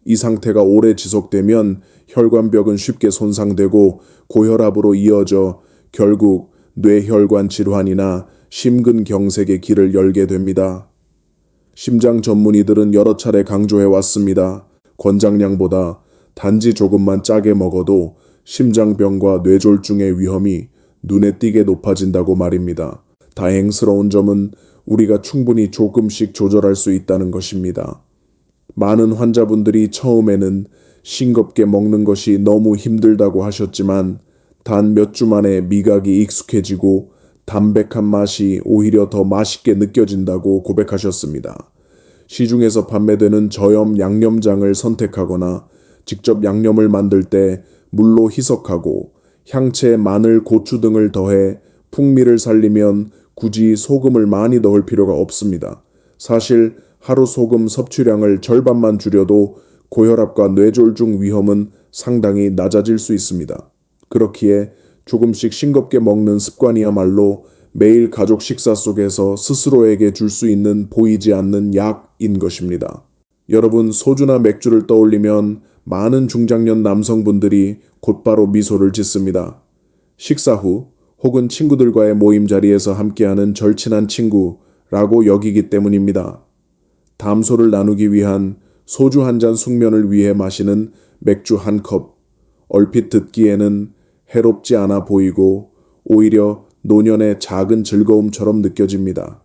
[SPEAKER 1] 이 상태가 오래 지속되면 혈관벽은 쉽게 손상되고 고혈압으로 이어져 결국 뇌혈관 질환이나 심근경색의 길을 열게 됩니다. 심장 전문의들은 여러 차례 강조해 왔습니다. 권장량보다 단지 조금만 짜게 먹어도 심장병과 뇌졸중의 위험이 눈에 띄게 높아진다고 말입니다. 다행스러운 점은 우리가 충분히 조금씩 조절할 수 있다는 것입니다. 많은 환자분들이 처음에는 싱겁게 먹는 것이 너무 힘들다고 하셨지만 단 몇 주 만에 미각이 익숙해지고 담백한 맛이 오히려 더 맛있게 느껴진다고 고백하셨습니다. 시중에서 판매되는 저염 양념장을 선택하거나 직접 양념을 만들 때 물로 희석하고 향채, 마늘, 고추 등을 더해 풍미를 살리면 굳이 소금을 많이 넣을 필요가 없습니다. 사실 하루 소금 섭취량을 절반만 줄여도 고혈압과 뇌졸중 위험은 상당히 낮아질 수 있습니다. 그렇기에 조금씩 싱겁게 먹는 습관이야말로 매일 가족 식사 속에서 스스로에게 줄 수 있는 보이지 않는 약인 것입니다. 여러분, 소주나 맥주를 떠올리면 많은 중장년 남성분들이 곧바로 미소를 짓습니다. 식사 후 혹은 친구들과의 모임 자리에서 함께하는 절친한 친구라고 여기기 때문입니다. 담소를 나누기 위한 소주 한 잔 숙면을 위해 마시는 맥주 한 컵, 얼핏 듣기에는 해롭지 않아 보이고 오히려 노년의 작은 즐거움처럼 느껴집니다.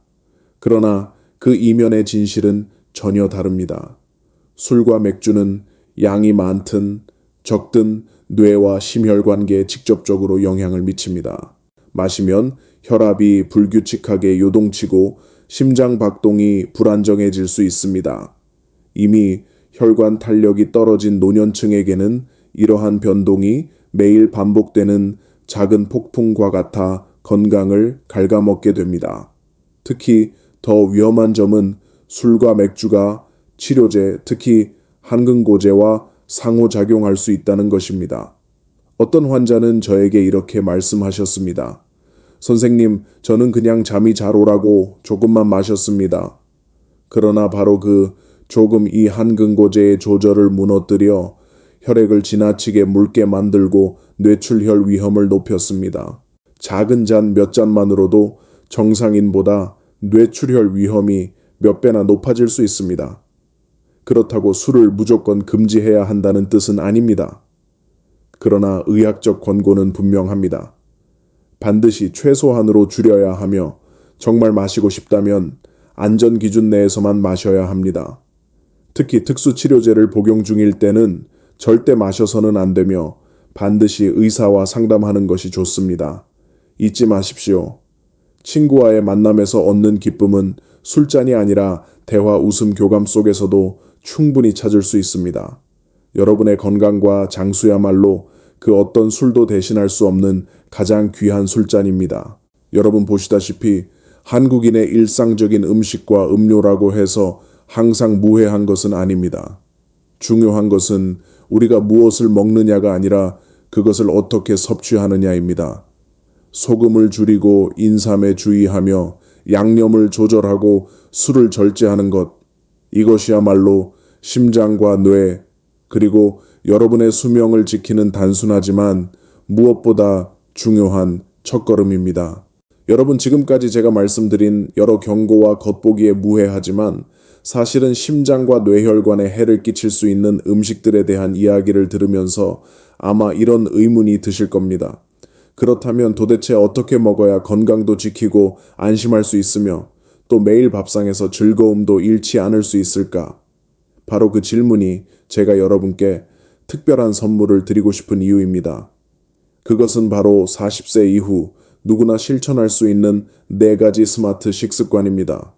[SPEAKER 1] 그러나 그 이면의 진실은 전혀 다릅니다. 술과 맥주는 양이 많든 적든 뇌와 심혈관계에 직접적으로 영향을 미칩니다. 마시면 혈압이 불규칙하게 요동치고 심장 박동이 불안정해질 수 있습니다. 이미 혈관 탄력이 떨어진 노년층에게는 이러한 변동이 매일 반복되는 작은 폭풍과 같아 건강을 갉아먹게 됩니다. 특히 더 위험한 점은 술과 맥주가 치료제, 특히 항근고제와 상호작용할 수 있다는 것입니다. 어떤 환자는 저에게 이렇게 말씀하셨습니다. 선생님, 저는 그냥 잠이 잘 오라고 조금만 마셨습니다. 그러나 바로 그 조금 이 항근고제의 조절을 무너뜨려 혈액을 지나치게 묽게 만들고 뇌출혈 위험을 높였습니다. 작은 잔 몇 잔만으로도 정상인보다 뇌출혈 위험이 몇 배나 높아질 수 있습니다. 그렇다고 술을 무조건 금지해야 한다는 뜻은 아닙니다. 그러나 의학적 권고는 분명합니다. 반드시 최소한으로 줄여야 하며 정말 마시고 싶다면 안전 기준 내에서만 마셔야 합니다. 특히 특수치료제를 복용 중일 때는 절대 마셔서는 안 되며 반드시 의사와 상담하는 것이 좋습니다. 잊지 마십시오. 친구와의 만남에서 얻는 기쁨은 술잔이 아니라 대화, 웃음, 교감 속에서도 충분히 찾을 수 있습니다. 여러분의 건강과 장수야말로 그 어떤 술도 대신할 수 없는 가장 귀한 술잔입니다. 여러분 보시다시피 한국인의 일상적인 음식과 음료라고 해서 항상 무해한 것은 아닙니다. 중요한 것은 우리가 무엇을 먹느냐가 아니라 그것을 어떻게 섭취하느냐입니다. 소금을 줄이고 인삼에 주의하며 양념을 조절하고 술을 절제하는 것, 이것이야말로 심장과 뇌, 그리고 여러분의 수명을 지키는 단순하지만 무엇보다 중요한 첫걸음입니다. 여러분, 지금까지 제가 말씀드린 여러 경고와 겉보기에 무해하지만 사실은 심장과 뇌혈관에 해를 끼칠 수 있는 음식들에 대한 이야기를 들으면서 아마 이런 의문이 드실 겁니다. 그렇다면 도대체 어떻게 먹어야 건강도 지키고 안심할 수 있으며 또 매일 밥상에서 즐거움도 잃지 않을 수 있을까? 바로 그 질문이 제가 여러분께 특별한 선물을 드리고 싶은 이유입니다. 그것은 바로 40세 이후 누구나 실천할 수 있는 4가지 스마트 식습관입니다.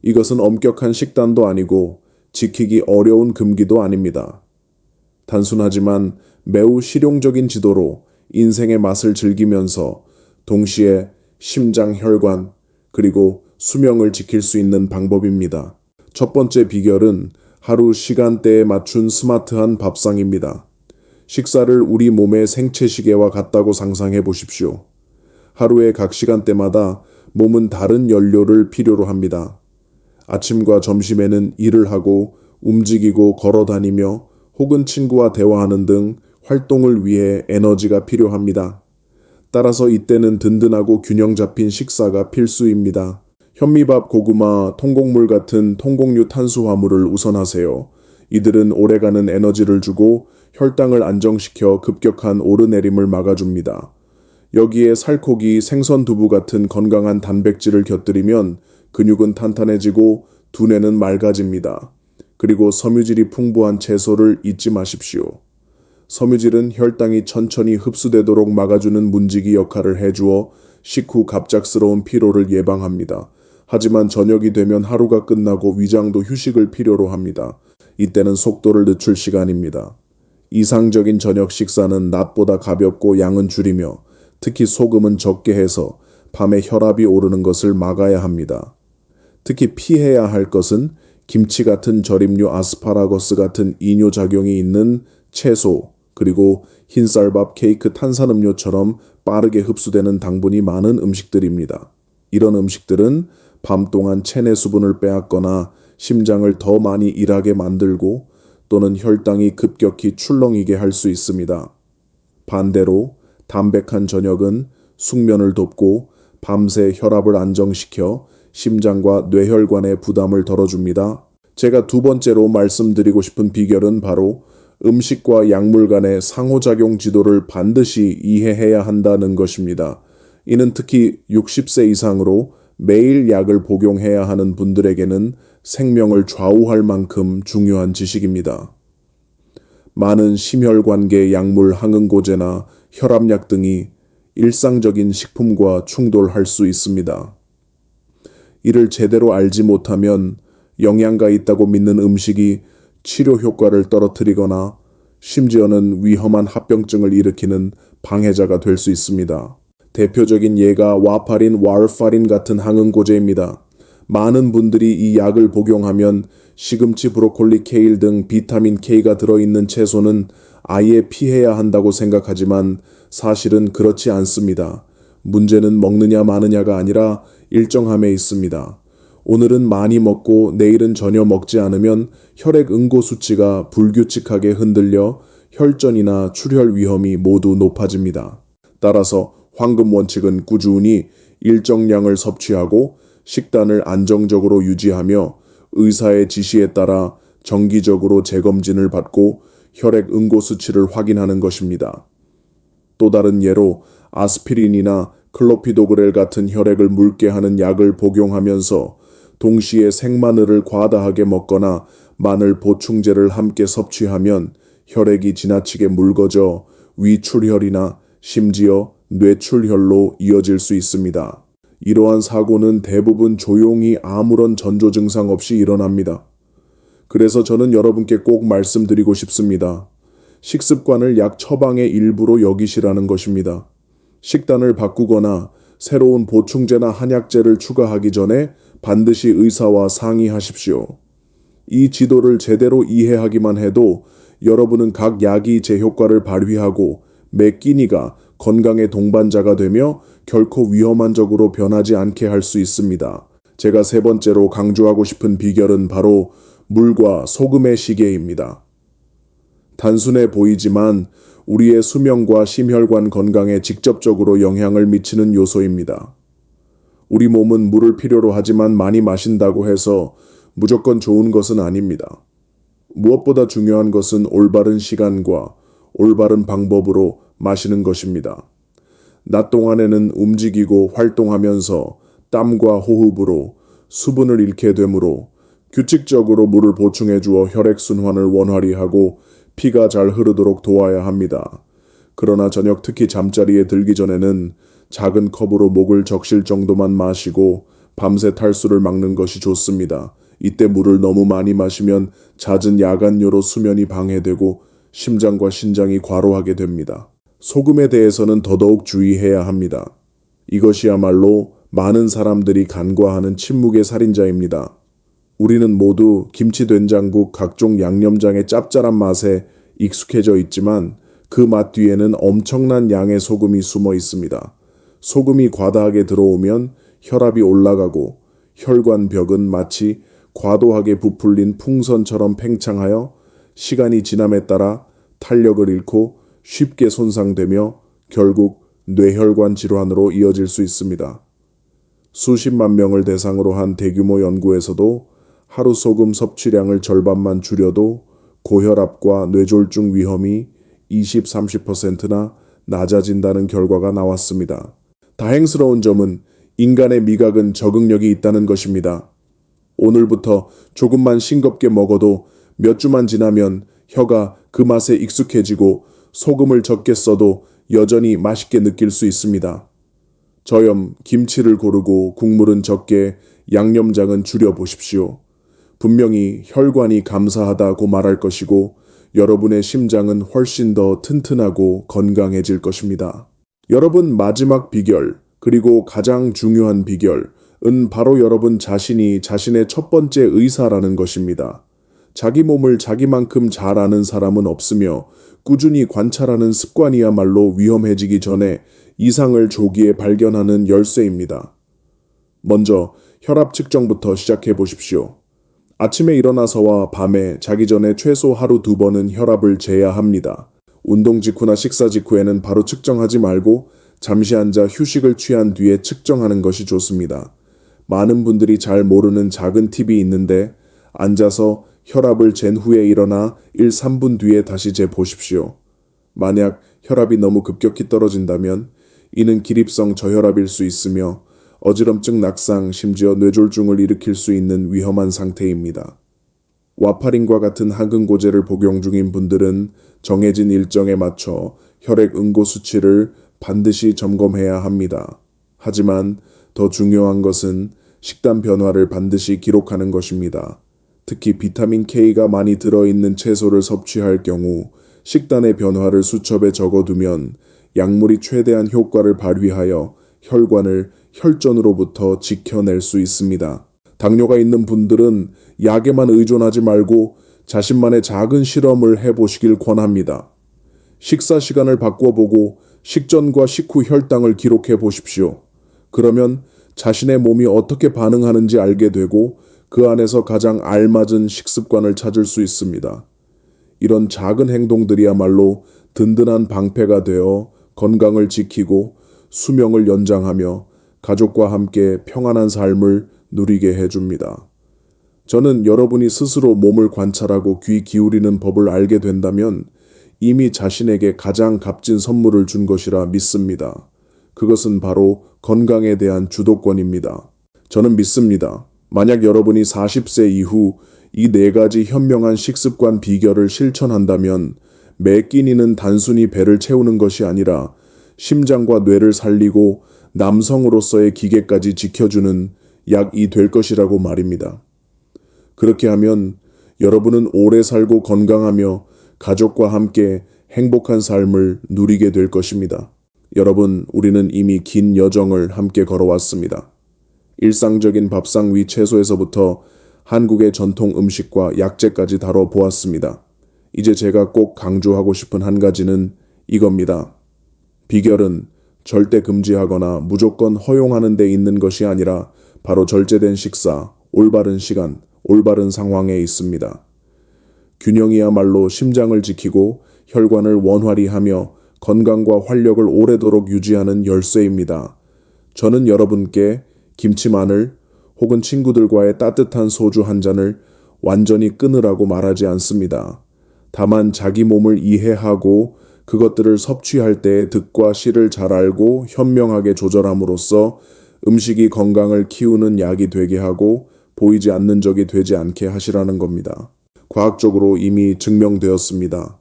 [SPEAKER 1] 이것은 엄격한 식단도 아니고 지키기 어려운 금기도 아닙니다. 단순하지만 매우 실용적인 지도로 인생의 맛을 즐기면서 동시에 심장 혈관, 그리고 수명을 지킬 수 있는 방법입니다. 첫 번째 비결은 하루 시간대에 맞춘 스마트한 밥상입니다. 식사를 우리 몸의 생체 시계와 같다고 상상해 보십시오. 하루의 각 시간대마다 몸은 다른 연료를 필요로 합니다. 아침과 점심에는 일을 하고 움직이고 걸어 다니며 혹은 친구와 대화하는 등 활동을 위해 에너지가 필요합니다. 따라서 이때는 든든하고 균형 잡힌 식사가 필수입니다. 현미밥, 고구마, 통곡물 같은 통곡류 탄수화물을 우선하세요. 이들은 오래가는 에너지를 주고 혈당을 안정시켜 급격한 오르내림을 막아줍니다. 여기에 살코기, 생선 두부 같은 건강한 단백질을 곁들이면 근육은 탄탄해지고 두뇌는 맑아집니다. 그리고 섬유질이 풍부한 채소를 잊지 마십시오. 섬유질은 혈당이 천천히 흡수되도록 막아주는 문지기 역할을 해주어 식후 갑작스러운 피로를 예방합니다. 하지만 저녁이 되면 하루가 끝나고 위장도 휴식을 필요로 합니다. 이때는 속도를 늦출 시간입니다. 이상적인 저녁 식사는 낮보다 가볍고 양은 줄이며 특히 소금은 적게 해서 밤에 혈압이 오르는 것을 막아야 합니다. 특히 피해야 할 것은 김치 같은 절임류, 아스파라거스 같은 이뇨작용이 있는 채소, 그리고 흰쌀밥, 케이크, 탄산음료처럼 빠르게 흡수되는 당분이 많은 음식들입니다. 이런 음식들은 밤 동안 체내 수분을 빼앗거나 심장을 더 많이 일하게 만들고 또는 혈당이 급격히 출렁이게 할 수 있습니다. 반대로 담백한 저녁은 숙면을 돕고 밤새 혈압을 안정시켜 심장과 뇌혈관의 부담을 덜어줍니다. 제가 두 번째로 말씀드리고 싶은 비결은 바로 음식과 약물 간의 상호작용 지도를 반드시 이해해야 한다는 것입니다. 이는 특히 60세 이상으로 매일 약을 복용해야 하는 분들에게는 생명을 좌우할 만큼 중요한 지식입니다. 많은 심혈관계 약물 항응고제나 혈압약 등이 일상적인 식품과 충돌할 수 있습니다. 이를 제대로 알지 못하면 영양가 있다고 믿는 음식이 치료 효과를 떨어뜨리거나 심지어는 위험한 합병증을 일으키는 방해자가 될 수 있습니다. 대표적인 예가 와파린, 와르파린 같은 항응고제입니다. 많은 분들이 이 약을 복용하면 시금치, 브로콜리, 케일 등 비타민 K가 들어있는 채소는 아예 피해야 한다고 생각하지만 사실은 그렇지 않습니다. 문제는 먹느냐 마느냐가 아니라 일정함에 있습니다. 오늘은 많이 먹고 내일은 전혀 먹지 않으면 혈액 응고 수치가 불규칙하게 흔들려 혈전이나 출혈 위험이 모두 높아집니다. 따라서 황금 원칙은 꾸준히 일정량을 섭취하고 식단을 안정적으로 유지하며 의사의 지시에 따라 정기적으로 재검진을 받고 혈액 응고 수치를 확인하는 것입니다. 또 다른 예로 아스피린이나 클로피도그렐 같은 혈액을 묽게 하는 약을 복용하면서 동시에 생마늘을 과다하게 먹거나 마늘 보충제를 함께 섭취하면 혈액이 지나치게 묽어져 위출혈이나 심지어 뇌출혈로 이어질 수 있습니다. 이러한 사고는 대부분 조용히 아무런 전조 증상 없이 일어납니다. 그래서 저는 여러분께 꼭 말씀드리고 싶습니다. 식습관을 약 처방의 일부로 여기시라는 것입니다. 식단을 바꾸거나 새로운 보충제나 한약제를 추가하기 전에 반드시 의사와 상의하십시오. 이 지도를 제대로 이해하기만 해도 여러분은 각 약이 제 효과를 발휘하고 매 끼니가 건강의 동반자가 되며 결코 위험한 적으로 변하지 않게 할 수 있습니다. 제가 세 번째로 강조하고 싶은 비결은 바로 물과 소금의 시계입니다. 단순해 보이지만 우리의 수명과 심혈관 건강에 직접적으로 영향을 미치는 요소입니다. 우리 몸은 물을 필요로 하지만 많이 마신다고 해서 무조건 좋은 것은 아닙니다. 무엇보다 중요한 것은 올바른 시간과 올바른 방법으로 마시는 것입니다. 낮 동안에는 움직이고 활동하면서 땀과 호흡으로 수분을 잃게 되므로 규칙적으로 물을 보충해 주어 혈액순환을 원활히 하고 피가 잘 흐르도록 도와야 합니다. 그러나 저녁 특히 잠자리에 들기 전에는 작은 컵으로 목을 적실 정도만 마시고 밤새 탈수를 막는 것이 좋습니다. 이때 물을 너무 많이 마시면 잦은 야간뇨로 수면이 방해되고 심장과 신장이 과로하게 됩니다. 소금에 대해서는 더더욱 주의해야 합니다. 이것이야말로 많은 사람들이 간과하는 침묵의 살인자입니다. 우리는 모두 김치 된장국 각종 양념장의 짭짤한 맛에 익숙해져 있지만 그 맛 뒤에는 엄청난 양의 소금이 숨어 있습니다. 소금이 과다하게 들어오면 혈압이 올라가고 혈관벽은 마치 과도하게 부풀린 풍선처럼 팽창하여 시간이 지남에 따라 탄력을 잃고 쉽게 손상되며 결국 뇌혈관 질환으로 이어질 수 있습니다. 수십만 명을 대상으로 한 대규모 연구에서도 하루 소금 섭취량을 절반만 줄여도 고혈압과 뇌졸중 위험이 20-30%나 낮아진다는 결과가 나왔습니다. 다행스러운 점은 인간의 미각은 적응력이 있다는 것입니다. 오늘부터 조금만 싱겁게 먹어도 몇 주만 지나면 혀가 그 맛에 익숙해지고 소금을 적게 써도 여전히 맛있게 느낄 수 있습니다. 저염 김치를 고르고 국물은 적게, 양념장은 줄여 보십시오. 분명히 혈관이 감사하다고 말할 것이고 여러분의 심장은 훨씬 더 튼튼하고 건강해질 것입니다. 여러분 마지막 비결, 그리고 가장 중요한 비결은 바로 여러분 자신이 자신의 첫 번째 의사라는 것입니다. 자기 몸을 자기만큼 잘 아는 사람은 없으며 꾸준히 관찰하는 습관이야말로 위험해지기 전에 이상을 조기에 발견하는 열쇠입니다. 먼저 혈압 측정부터 시작해 보십시오. 아침에 일어나서와 밤에 자기 전에 최소 하루 2번은 혈압을 재야 합니다. 운동 직후나 식사 직후에는 바로 측정하지 말고 잠시 앉아 휴식을 취한 뒤에 측정하는 것이 좋습니다. 많은 분들이 잘 모르는 작은 팁이 있는데 앉아서 혈압을 잰 후에 일어나 1-3분 뒤에 다시 재 보십시오. 만약 혈압이 너무 급격히 떨어진다면 이는 기립성 저혈압일 수 있으며 어지럼증, 낙상, 심지어 뇌졸중을 일으킬 수 있는 위험한 상태입니다. 와파린과 같은 항근고제를 복용 중인 분들은 정해진 일정에 맞춰 혈액 응고 수치를 반드시 점검해야 합니다. 하지만 더 중요한 것은 식단 변화를 반드시 기록하는 것입니다. 특히 비타민 K가 많이 들어있는 채소를 섭취할 경우 식단의 변화를 수첩에 적어두면 약물이 최대한 효과를 발휘하여 혈관을 혈전으로부터 지켜낼 수 있습니다. 당뇨가 있는 분들은 약에만 의존하지 말고 자신만의 작은 실험을 해보시길 권합니다. 식사 시간을 바꿔보고 식전과 식후 혈당을 기록해 보십시오. 그러면 자신의 몸이 어떻게 반응하는지 알게 되고 그 안에서 가장 알맞은 식습관을 찾을 수 있습니다. 이런 작은 행동들이야말로 든든한 방패가 되어 건강을 지키고 수명을 연장하며 가족과 함께 평안한 삶을 누리게 해줍니다. 저는 여러분이 스스로 몸을 관찰하고 귀 기울이는 법을 알게 된다면 이미 자신에게 가장 값진 선물을 준 것이라 믿습니다. 그것은 바로 건강에 대한 주도권입니다. 저는 믿습니다. 만약 여러분이 40세 이후 이 4가지 현명한 식습관 비결을 실천한다면 매 끼니는 단순히 배를 채우는 것이 아니라 심장과 뇌를 살리고 남성으로서의 기계까지 지켜주는 약이 될 것이라고 말입니다. 그렇게 하면 여러분은 오래 살고 건강하며 가족과 함께 행복한 삶을 누리게 될 것입니다. 여러분, 우리는 이미 긴 여정을 함께 걸어왔습니다. 일상적인 밥상 위 채소에서부터 한국의 전통 음식과 약재까지 다뤄보았습니다. 이제 제가 꼭 강조하고 싶은 한 가지는 이겁니다. 비결은 절대 금지하거나 무조건 허용하는 데 있는 것이 아니라 바로 절제된 식사, 올바른 시간, 올바른 상황에 있습니다. 균형이야말로 심장을 지키고 혈관을 원활히 하며 건강과 활력을 오래도록 유지하는 열쇠입니다. 저는 여러분께 김치 마늘 혹은 친구들과의 따뜻한 소주 한 잔을 완전히 끊으라고 말하지 않습니다. 다만 자기 몸을 이해하고 그것들을 섭취할 때의 득과 실을 잘 알고 현명하게 조절함으로써 음식이 건강을 키우는 약이 되게 하고 보이지 않는 적이 되지 않게 하시라는 겁니다. 과학적으로 이미 증명되었습니다.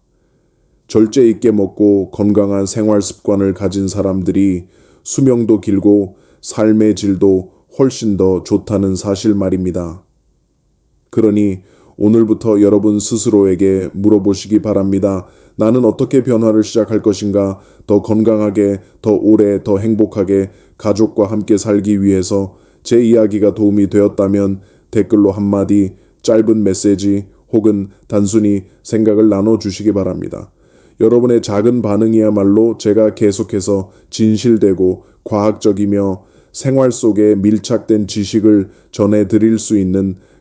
[SPEAKER 1] 절제 있게 먹고 건강한 생활 습관을 가진 사람들이 수명도 길고 삶의 질도 훨씬 더 좋다는 사실 말입니다. 그러니 오늘부터 여러분 스스로에게 물어보시기 바랍니다. 나는 어떻게 변화를 시작할 것인가? 더 건강하게, 더 오래, 더 행복하게 가족과 함께 살기 위해서 제 이야기가 도움이 되었다면 댓글로 한마디, 짧은 메시지 혹은 단순히 생각을 나눠주시기 바랍니다. 여러분의 작은 반응이야말로 제가 계속해서 진실되고 과학적이며 생활 속에 밀착된 지식을 전해드릴 수 있는